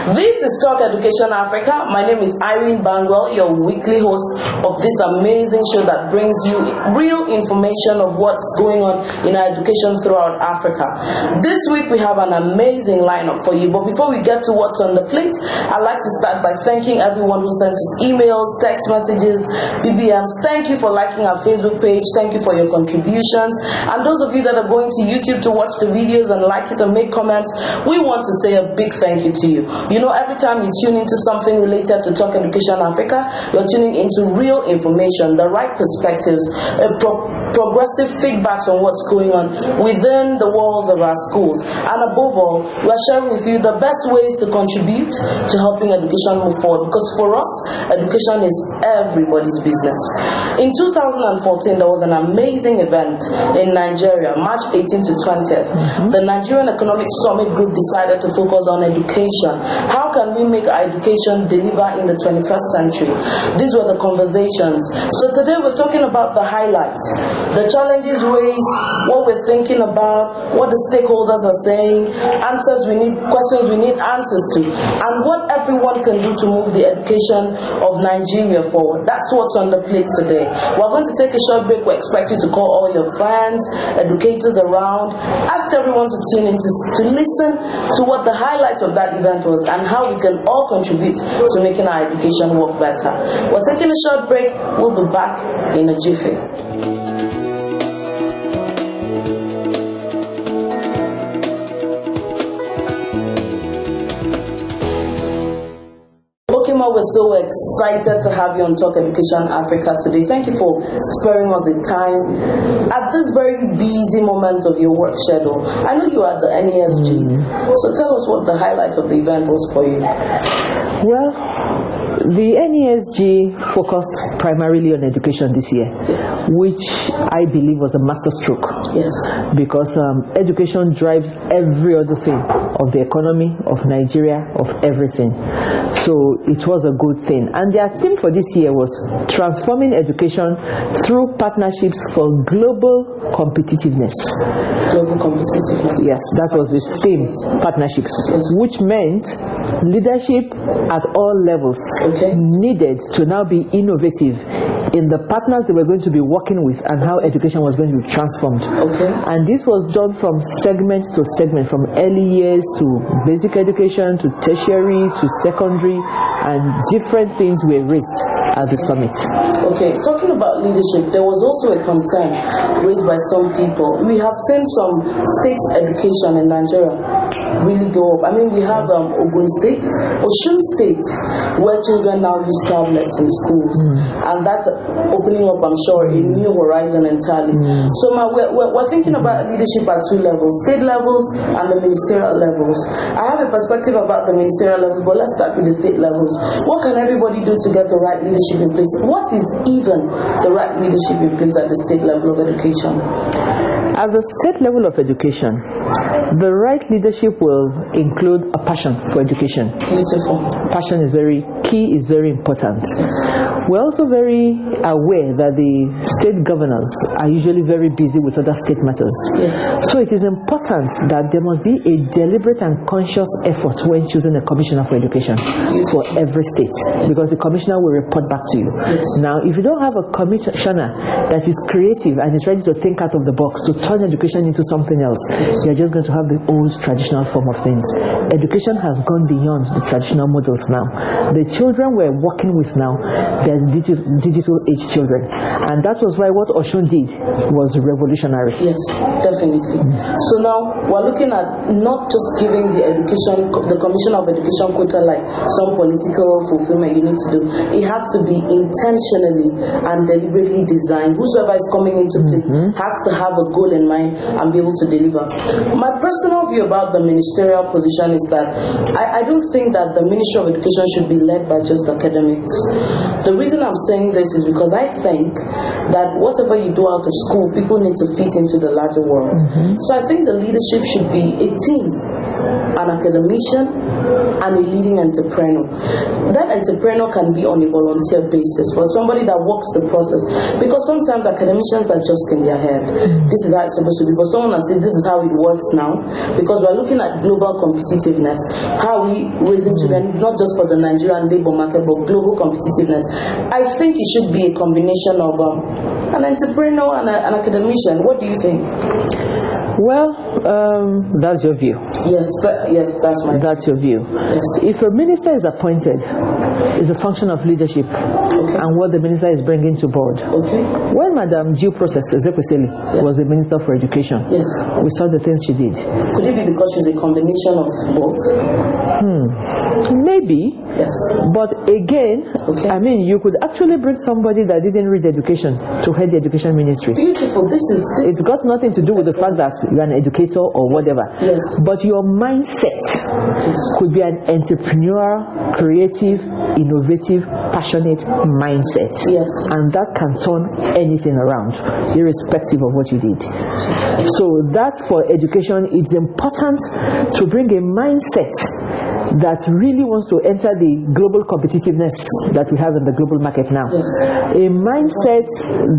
This is Talk Education Africa. My name is Irene Bangwell, your weekly host of this amazing show that brings you real information of what's going on in our education throughout Africa. This week we have an amazing lineup for you, but before we get to what's on the plate, I'd like to start by thanking everyone who sent us emails, text messages, BBMs. Thank you for liking our Facebook page. Thank you for your contributions. And those of you that are going to YouTube to watch the videos and like it and make comments, we want to say a big thank you to you. You know, every time you tune into something related to Talk Education Africa, you're tuning into real information, the right perspectives, progressive feedbacks on what's going on within the walls of our schools. And above all, we're sharing with you the best ways to contribute to helping education move forward. Because for us, education is everybody's business. In 2014, there was an amazing event in Nigeria, March 18th to 20th. The Nigerian Economic Summit Group decided to focus on education. How can we make our education deliver in the 21st century? These were the conversations. So today we're talking about the highlights, the challenges raised, what we're thinking about, what the stakeholders are saying, answers we need, questions we need answers to, and what everyone can do to move the education of Nigeria forward. That's what's on the plate today. We're going to take a short break. We expect you to call all your friends, educators around, ask everyone to tune in to listen to what the highlight of that event was and how we can all contribute to making our education work better. We're taking a short break. We'll be back in a jiffy. We're so excited to have you on Talk Education Africa today. Thank you for sparing us the time at this very busy moment of your work schedule. I know you are at the NESG, so tell us what the highlight of the event was for you. Well, the NESG focused primarily on education this year, which I believe was a masterstroke. Yes. Because education drives every other thing of the economy, of Nigeria, of everything. So it was a good thing. And their theme for this year was transforming education through partnerships for global competitiveness. Global competitiveness. Yes, that was the theme, partnerships, which meant leadership at all levels needed to now be innovative in the partners they were going to be working with and how education was going to be transformed. And this was done from segment to segment, from early years to basic education to tertiary to secondary, and different things were raised at the summit. Talking about leadership, there was also a concern raised by some people. We have seen some state education in Nigeria really go up. I mean, we have Ogun State, Osun State, where children now use tablets in schools, and that's opening up, I'm sure, a new horizon entirely. So we're thinking about leadership at two levels, state levels and the ministerial levels. I have a perspective about the ministerial levels, but let's start with the state levels. What can everybody do to get the right leadership in place? What is even the right leadership in place at the state level of education? At the state level of education, the right leadership will include a passion for education. Beautiful. Passion is very key, is very important. We're also very aware that the state governors are usually very busy with other state matters. So it is important that there must be a deliberate and conscious effort when choosing a commissioner for education for every state, because the commissioner will report back to you. Now, if you don't have a commissioner that is creative and is ready to think out of the box, to turn education into something else, you're just going to have the old traditional form of things. Education has gone beyond the traditional models now. The children we're working with now, they're digital age children. And that was why what Osun did was revolutionary. Yes, definitely. So now we're looking at not just giving the Commission of Education quota like some political fulfillment you need to do. It has to be intentionally and deliberately designed. Whosoever is coming into place has to have a goal in mind and be able to deliver. My personal view about the ministerial position is that I don't think that the Ministry of Education should be led by just academics. The reason I'm saying this is because I think that whatever you do out of school, people need to fit into the larger world. So I think the leadership should be a team. an academician, and a leading entrepreneur. That entrepreneur can be on a volunteer basis, but somebody that walks the process. Because sometimes academicians are just in their head. This is how it's supposed to be. But someone that says this is how it works now, because we're looking at global competitiveness. How we raising children, not just for the Nigerian labor market, but global competitiveness. I think it should be a combination of an entrepreneur and an academician. What do you think? Well, that's your view. Yes, that's my view. That's your view. Yes. If a minister is appointed, it's a function of leadership and what the minister is bringing to board. When Madam Due Process Ezekwesili was the Minister for Education, we saw the things she did. Could it be because she's a combination of both? Maybe. Yes. But again, I mean, you could actually bring somebody that didn't read education to head the education ministry. Beautiful. It's got nothing to do with the fact that you're an educator or whatever. Yes. But your mindset could be an entrepreneurial, creative, innovative, passionate mindset. Yes. And that can turn anything around, irrespective of what you did. So that for education, it's important to bring a mindset that really wants to enter the global competitiveness that we have in the global market now. Yes. A mindset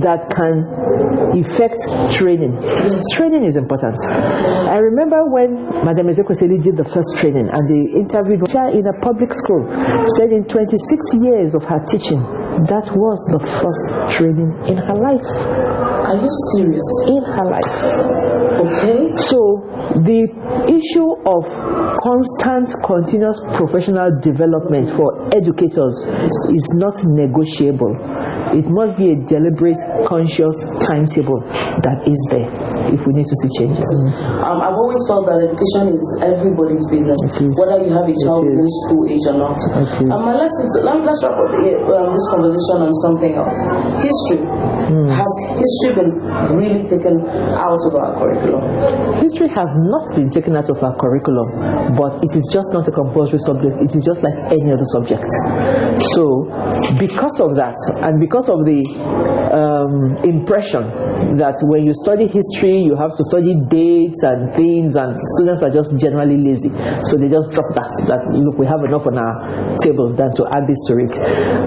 that can effect training. Yes. Training is important. I remember when Madam Ezekwesili did the first training and they interviewed her in a public school, said in 26 years of her teaching, that was the first training in her life. Are you serious? In her life. Okay. So the issue of constant, continuous professional development for educators is not negotiable. It must be a deliberate, conscious timetable that is there if we need to see changes. I've always felt that education is everybody's business, whether you have a child in school age or not. Let's wrap up this conversation on something else. History. Has history been really taken out of our curriculum? History has not been taken out of our curriculum, but it is just not a compulsory subject. It is just like any other subject. So, because of that, and because of the impression that when you study history, you have to study dates and things, and students are just generally lazy. So they just drop that look, we have enough on our table than to add this to it.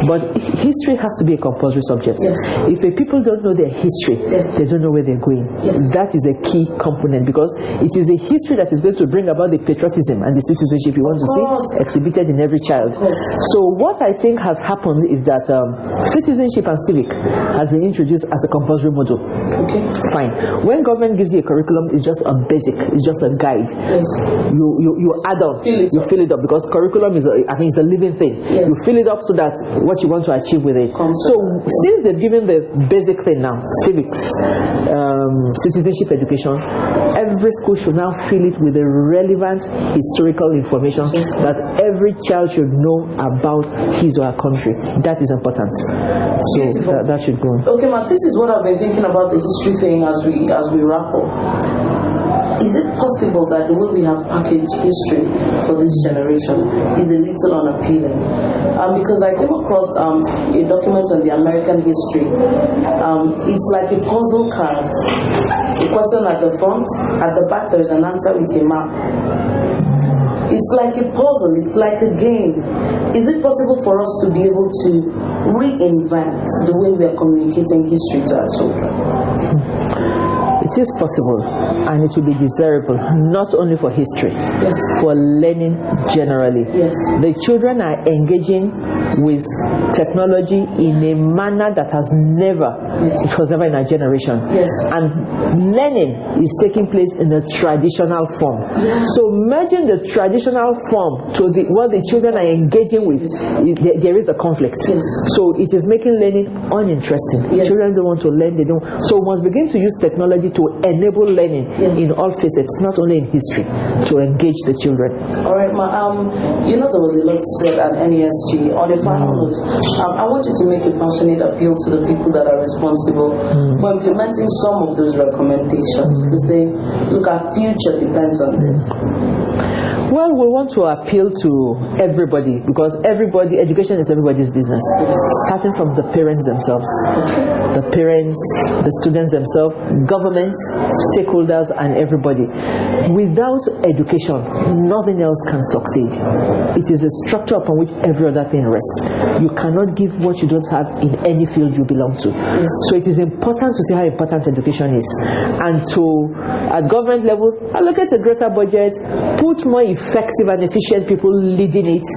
But history has to be a compulsory subject. Yes. If people don't know their history, they don't know where they're going. Yes. That is a key component, because it is a history that is going to bring about the patriotism and the citizenship you want to see exhibited in every child. So what I think has happened is that citizenship and civic has been introduced as a compulsory module. Okay. Fine. When government gives you a curriculum, it's just a basic, it's just a guide. Yes. You add on, you fill it up, because curriculum is it's a living thing. Yes. You fill it up so that what you want to achieve with it. So since they've given the basic thing now, civics, citizenship education, every school should now fill it with the relevant historical information that every child should know about his or her country. That is important. So that should go. Okay, ma, this is what I've been thinking about the history thing as we wrap up. Is it possible that the way we have packaged history for this generation is a little unappealing? Because I came across a document on the American history. It's like a puzzle card. A question at the front, at the back there is an answer with a map. It's like a puzzle, it's like a game. Is it possible for us to be able to reinvent the way we are communicating history to our children? It is possible, and it will be desirable, not only for history, for learning generally. The children are engaging with technology in a manner that has never, it was never in our generation. And learning is taking place in a traditional form. So merging the traditional form to what the children are engaging with, there is a conflict. So it is making learning uninteresting. Children don't want to learn, they don't. So we must begin to use technology to enable learning in all facets, not only in history, to engage the children. All right, ma. There was a lot said at NESG. On the final note, I want you to make a passionate appeal to the people that are responsible for implementing some of those recommendations. To say, look, our future depends on this. Well, we want to appeal to everybody, because education is everybody's business, starting from the parents themselves. The parents, the students themselves, government, stakeholders, and everybody. Without education, nothing else can succeed. It is a structure upon which every other thing rests. You cannot give what you don't have in any field you belong to. So it is important to see how important education is, and to, at government level, allocate a greater budget, put more effective and efficient people leading it,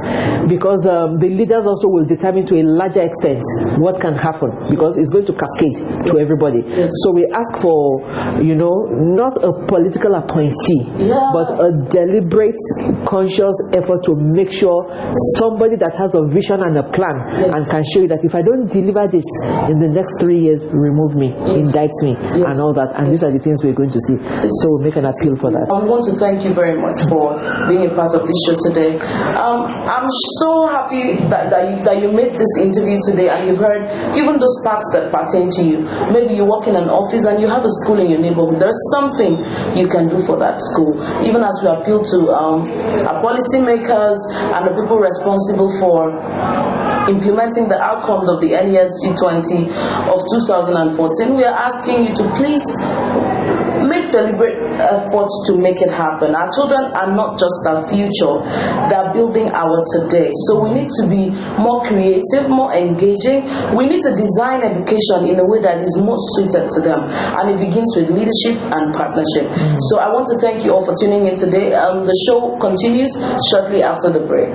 because the leaders also will determine to a larger extent what can happen, because it's going to cascade to everybody. So we ask for, not a political appointee, but a deliberate, conscious effort to make sure somebody that has a vision and a plan and can show you that if I don't deliver this in the next 3 years, remove me, indict me, and all that. And these are the things we're going to see. So we'll make an appeal for that. I want to thank you very much for being a part of this show today. I'm so happy that you made this interview today, and you've heard even those parts that pertain to you. Maybe you work in an office and you have a school in your neighborhood. There's something you can do for that school. Even as we appeal to our policymakers and the people responsible for implementing the outcomes of the NES G20 of 2014, we are asking you to please make deliberate efforts to make it happen. Our children are not just our future, they're building our today. So we need to be more creative, more engaging. We need to design education in a way that is most suited to them. And it begins with leadership and partnership. So I want to thank you all for tuning in today. The show continues shortly after the break.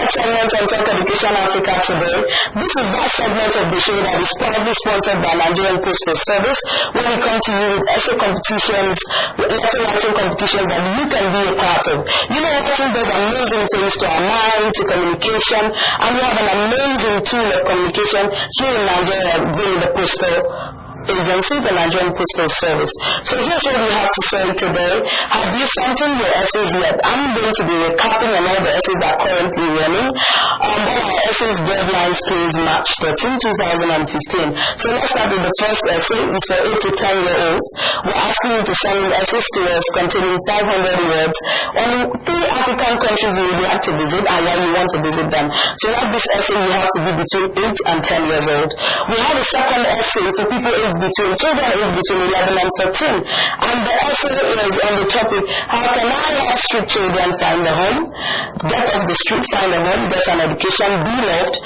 Segment on Talk Education Africa today. This is that segment of the show that is proudly sponsored by Nigerian Postal Service, where we come to you with essay competitions, letter writing competitions that you can be a part of. Everything does amazing things to our mind, to communication, and we have an amazing tool of communication here in Nigeria being the Postal Agency, the Nigerian Postal Service. So here's what we have to say today. Have you sent in your essays yet? I'm going to be recapping on all the essays that are currently running. All our essays deadlines close March 13, 2015. So let's start with the first essay. It's for 8 to 10-year-olds. We're asking you to send in essays to us containing 500 words on 3 African countries you would like to visit and why you want to visit them. To write this essay, you have to be between 8 and 10 years old. We have a second essay for people aged between children aged between 11 and 13, and the essay is on the topic, how can I help street children find a home, get off the street, find a home, get an education, be loved,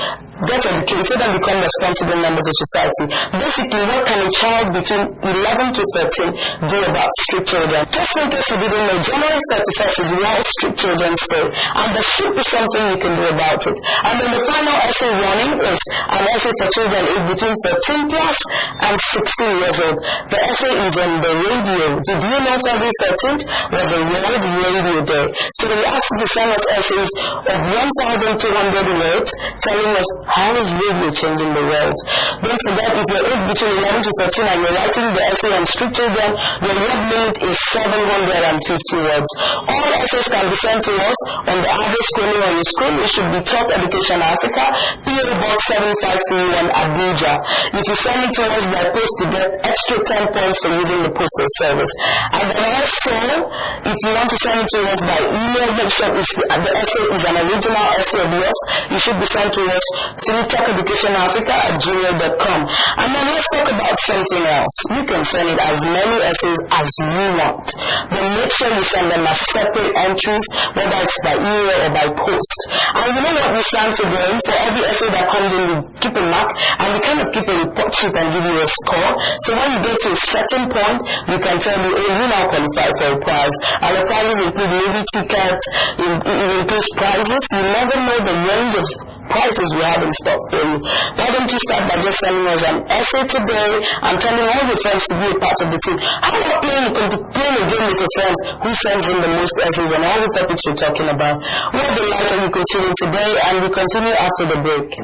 get educated, and become responsible members of society. Basically, what can a child between 11 to 13 do about street children? Just in case you didn't know, January 31st is World Street Children's Day, and there should be something you can do about it. And then the final essay warning is an essay for children aged between 13 plus and 16 years old. The essay is on the radio. Did you know February 13th was a World Radio Day? So we asked you to send us essays of 1,200 words telling us how is radio changing the world. Don't forget, if you're aged between 11 to 13 and you're writing the essay on street children, your word limit is 750 words. All essays can be sent to us on the average scrolling on your screen. It should be Top Education Africa, PO Box 7531 Abuja. If you send it to us by post, to get extra 10 points for using the postal service. And then also, if you want to send it to us by email, make sure the essay is an original essay of yours. You should be sent to us through talkeducationafrica@gmail.com. And then let's talk about something else. You can send it as many essays as you want, but make sure you send them as separate entries, whether it's by email or by post. And you know what we stand to gain? For every essay that comes in, we keep a mark, and we kind of keep a report sheet and give you a score. So when you get to a certain point, we can tell you, oh, you now qualify for a prize. And the prizes include movie tickets, it includes prizes. You never know the range of prizes we have in stock for you. Why don't you start by just sending us an essay today and telling all your friends to be a part of the team? How about playing a game with your friends who sends in the most essays on all the topics we're talking about? We're delighted you can tune in today, and we continue after the break.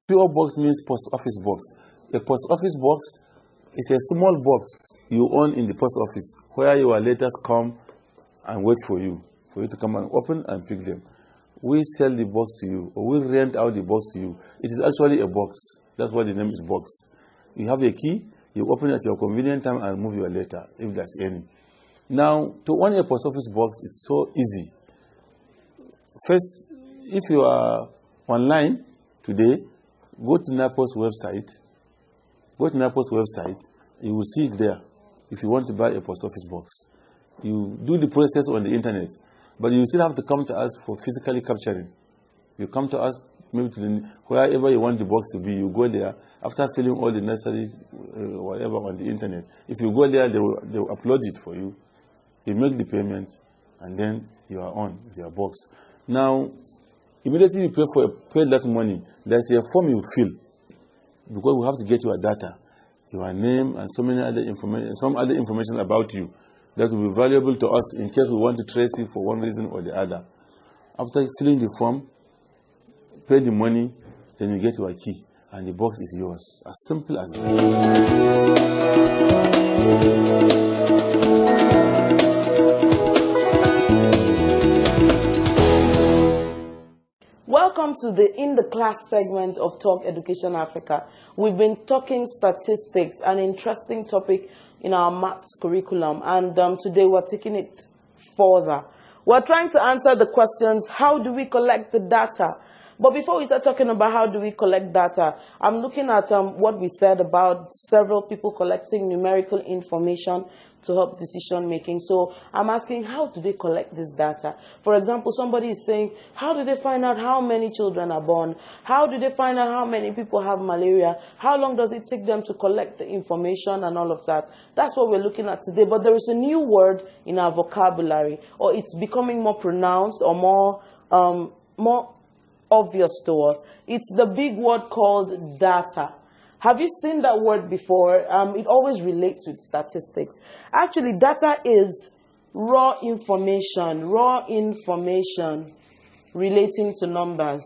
PO box means post office box. A post office box It's a small box you own in the post office where your letters come and wait for you to come and open and pick them. We sell the box to you, or we rent out the box to you. It is actually a box. That's why the name is box. You have a key, you open it at your convenient time and move your letter, if there's any. Now, to own a post office box is so easy. First, if you are online today, go to NAPO's website. You will see it there if you want to buy a post office box. You do the process on the internet, but you still have to come to us for physically capturing. You come to us, maybe to wherever you want the box to be, you go there. After filling all the necessary whatever on the internet, if you go there, they will upload it for you. You make the payment, and then you are on with your box. Now, immediately you pay that money, there's a form you fill, because we have to get your data, your name, and some other information about you that will be valuable to us in case we want to trace you for one reason or the other. After filling the form, pay the money, then you get your key, and the box is yours. As simple as that. Welcome to the In the Class segment of Talk Education Africa. We've been talking statistics, an interesting topic in our maths curriculum, and today we're taking it further. We're trying to answer the questions, how do we collect the data? But before we start talking about how do we collect data, I'm looking at what we said about several people collecting numerical information to help decision making. So I'm asking, how do they collect this data? For example, somebody is saying, how do they find out how many children are born? How do they find out how many people have malaria? How long does it take them to collect the information and all of that? That's what we're looking at today. But there is a new word in our vocabulary, or it's becoming more pronounced or more obvious to us. It's the big word called data. Have you seen that word before? It always relates with statistics. Actually, data is raw information relating to numbers.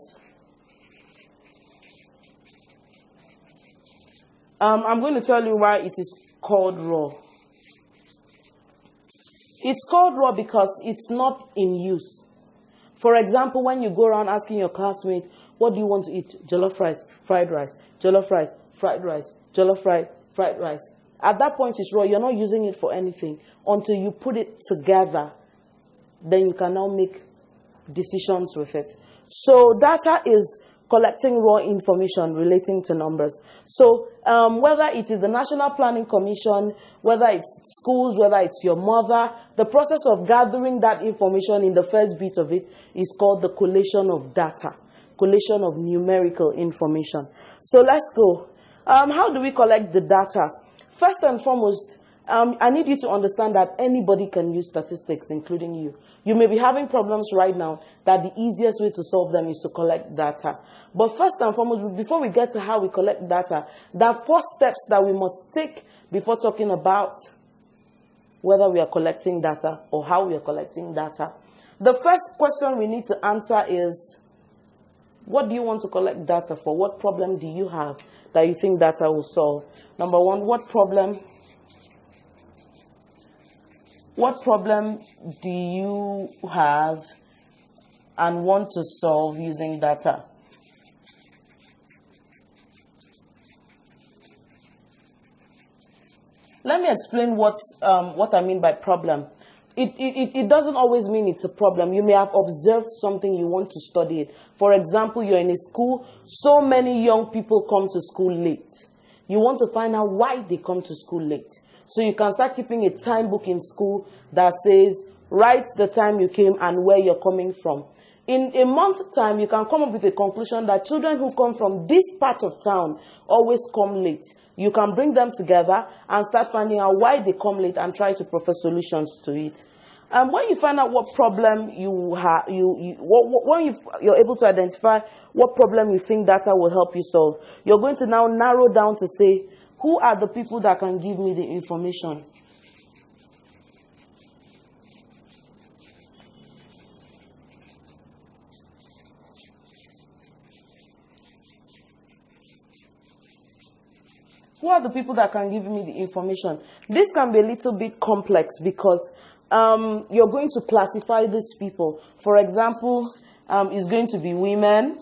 I'm going to tell you why it is called raw. It's called raw because it's not in use. For example, when you go around asking your classmate, what do you want to eat? Jollof rice, fried rice, jollof rice, fried rice, jollof rice, fried rice. At that point, it's raw. You're not using it for anything until you put it together. Then you can now make decisions with it. So data is collecting raw information relating to numbers. So whether it is the National Planning Commission, whether it's schools, whether it's your mother, the process of gathering that information in the first bit of it is called the collation of data, collation of numerical information. So let's go. How do we collect the data? First and foremost, I need you to understand that anybody can use statistics, including you. You may be having problems right now that the easiest way to solve them is to collect data. But first and foremost, before we get to how we collect data, there are 4 steps that we must take before talking about whether we are collecting data or how we are collecting data. The first question we need to answer is, what do you want to collect data for? What problem do you have that you think data will solve? Number 1, what problem do you have and want to solve using data? Let me explain what I mean by problem. It doesn't always mean it's a problem. You may have observed something, you want to study it. For example, you're in a school, so many young people come to school late. You want to find out why they come to school late. So you can start keeping a time book in school that says, write the time you came and where you're coming from. In a month's time, you can come up with a conclusion that children who come from this part of town always come late. You can bring them together and start finding out why they come late and try to propose solutions to it. And when you find out what problem you have, when you're able to identify what problem you think data will help you solve, you're going to now narrow down to say, who are the people that can give me the information? Who are the people that can give me the information? This can be a little bit complex because you're going to classify these people. For example, it's going to be women.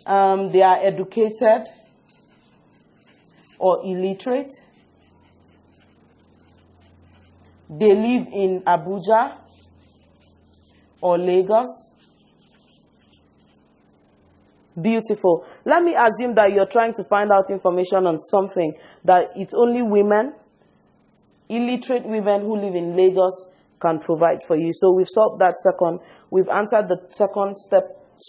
They are educated or illiterate. They live in Abuja or Lagos. Beautiful. Let me assume that you're trying to find out information on something that it's only women, illiterate women who live in Lagos can provide for you. So we've solved that second. We've answered the second step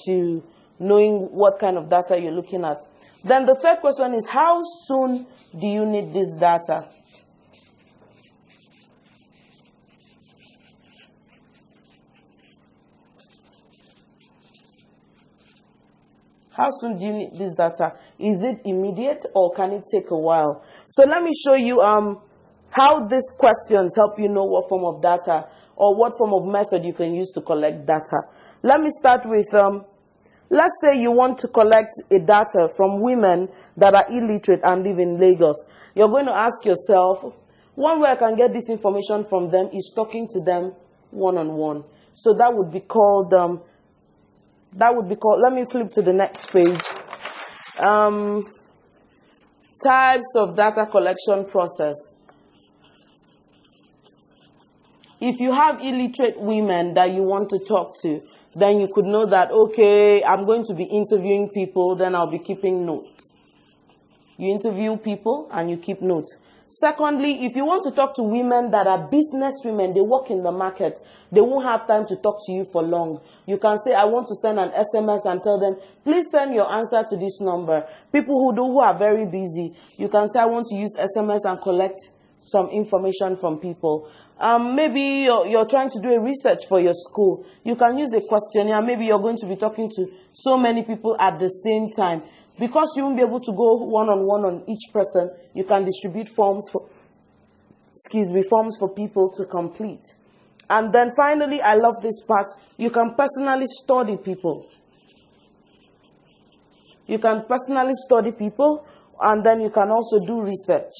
to knowing what kind of data you're looking at. Then the third question is, how soon do you need this data? How soon do you need this data? Is it immediate or can it take a while? So let me show you how these questions help you know what form of data or what form of method you can use to collect data. Let me start with, let's say you want to collect a data from women that are illiterate and live in Lagos. You're going to ask yourself, one way I can get this information from them is talking to them one-on-one. So that would be called, let me flip to the next page. Types of data collection process. If you have illiterate women that you want to talk to, then you could know that, okay, I'm going to be interviewing people, then I'll be keeping notes. You interview people and you keep notes. Secondly, if you want to talk to women that are business women, they work in the market, they won't have time to talk to you for long. You can say, I want to send an SMS and tell them, please send your answer to this number. People who are very busy, you can say, I want to use SMS and collect some information from people. Maybe you're trying to do a research for your school. You can use a questionnaire. Maybe you're going to be talking to so many people at the same time. Because you won't be able to go one-on-one on each person, you can distribute forms for people to complete. And then finally, I love this part, you can personally study people. You can personally study people, and then you can also do research.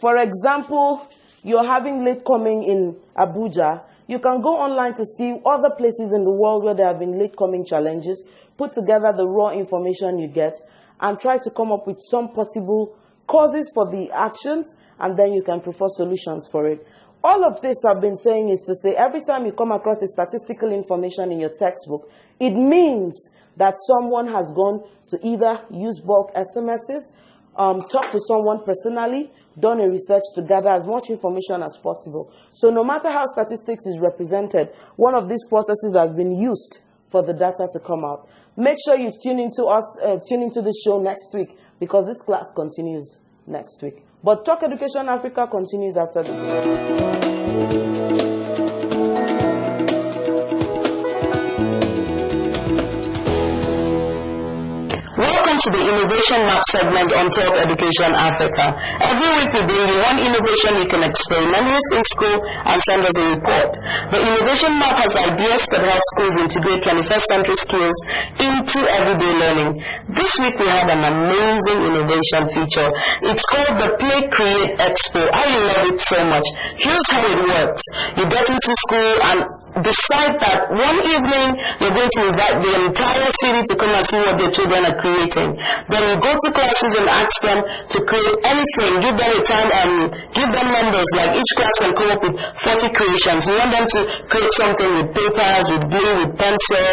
For example, you're having late coming in Abuja, you can go online to see other places in the world where there have been late coming challenges, put together the raw information you get, and try to come up with some possible causes for the actions, and then you can propose solutions for it. All of this I've been saying is to say, every time you come across a statistical information in your textbook, it means that someone has gone to either use bulk SMSs, talk to someone personally, done a research to gather as much information as possible. So no matter how statistics is represented, one of these processes has been used for the data to come out. Make sure you tune into this show next week, because this class continues next week. But Talk Education Africa continues after the break. Welcome to the Innovation Map segment on Talk Education Africa. Every week we bring you one innovation you can experiment with in school and send us a report. The Innovation Map has ideas that help schools integrate 21st century skills into everyday learning. This week we had an amazing innovation feature. It's called the Play Create Expo. I love it so much. Here's how it works. You get into school and decide that one evening you're going to invite the entire city to come and see what their children are creating. Then you go to classes and ask them to create anything. Give them a time and give them numbers, like each class can come up with 40 creations. You want them to create something with papers, with glue, with pencil,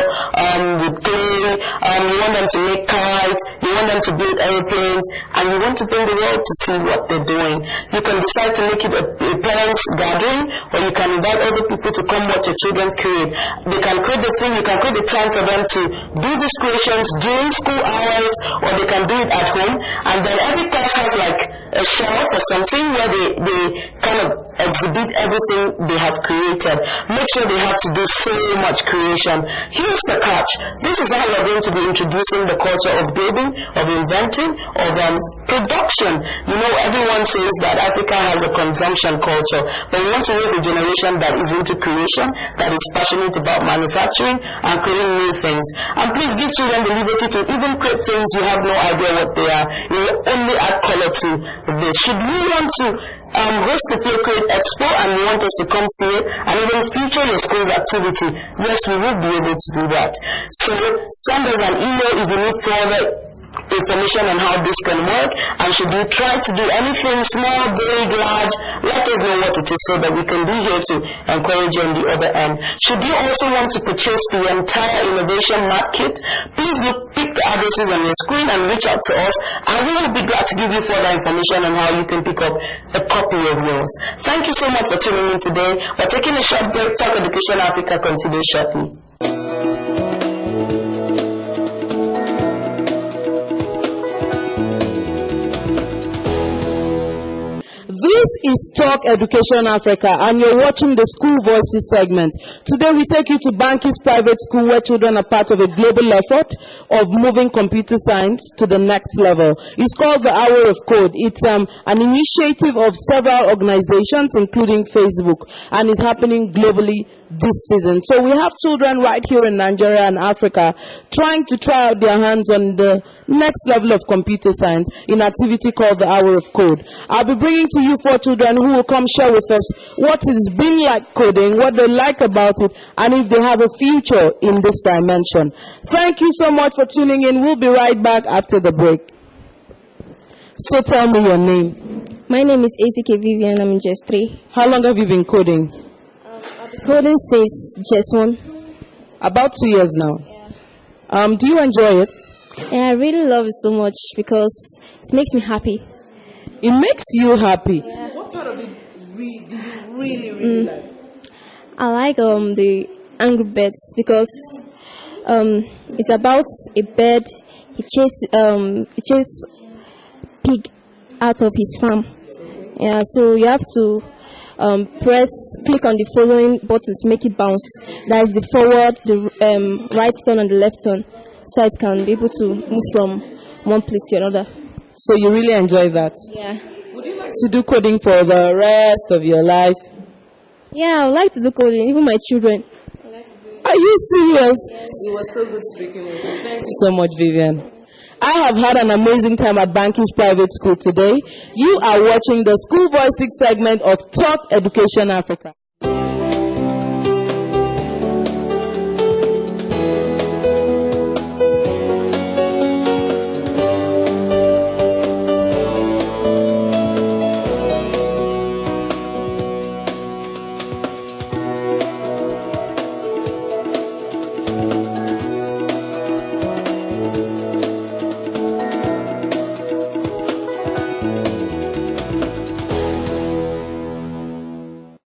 with clay. You want them to make kites. You want them to build airplanes, and you want to bring the world to see what they're doing. You can decide to make it a parents' gathering, or you can invite other people to come watch your children create. They can create the thing, you can create the time for them to do these creations during school hours, or they can do it at home. And then every class has like a shelf or something where they kind of exhibit everything they have created. Make sure they have to do so much creation. Here's the catch. This is how we're going to be introducing the culture of building, of inventing, of production. You know, everyone says that Africa has a consumption culture, but we want to raise a generation that is into creation, that is passionate about manufacturing and creating new things. And please give children the liberty to even create things you have no idea what they are. You will only add color to this. Should you want to host the Play Create Expo and you want us to come see it and even feature your school's activity, yes, we will be able to do that. So send us an email if you need further information on how this can work, and should you try to do anything small, big, large, let us know what it is so that we can be here to encourage you on the other end. Should you also want to purchase the entire innovation map kit, please pick the addresses on your screen and reach out to us, and we will be glad to give you further information on how you can pick up a copy of yours. Thank you so much for tuning in today. We're taking a short break. Talk Education Africa continues shortly. This is Talk Education Africa, and you're watching the School Voices segment. Today we take you to Banki's private school, where children are part of a global effort of moving computer science to the next level. It's called the Hour of Code. It's an initiative of several organizations, including Facebook, and it's happening globally this season. So we have children right here in Nigeria and Africa trying to try out their hands on the next level of computer science in an activity called the Hour of Code. I'll be bringing to you 4 children who will come share with us what it's been like coding, what they like about it, and if they have a future in this dimension. Thank you so much for tuning in. We'll be right back after the break. So tell me your name. My name is ACK Vivian. I'm in JS3. How long have you been coding? Coding since JS1. About 2 years now. Yeah. Do you enjoy it? And I really love it so much because it makes me happy. It makes you happy? Yeah. What part of it do you really like? I like the Angry Birds because it's about a bird. He chases pig out of his farm. Yeah, so you have to click on the following button to make it bounce. That is the forward, the right turn, and the left turn, so it can be able to move from one place to another. So you really enjoy that? Yeah. Would you like to do coding for the rest of your life? Yeah, I would like to do coding, even my children. Are you serious? Yes. It was so good speaking with you. Thank you so much, Vivian. I have had an amazing time at Banki's private school today. You are watching the School Voices segment of Talk Education Africa.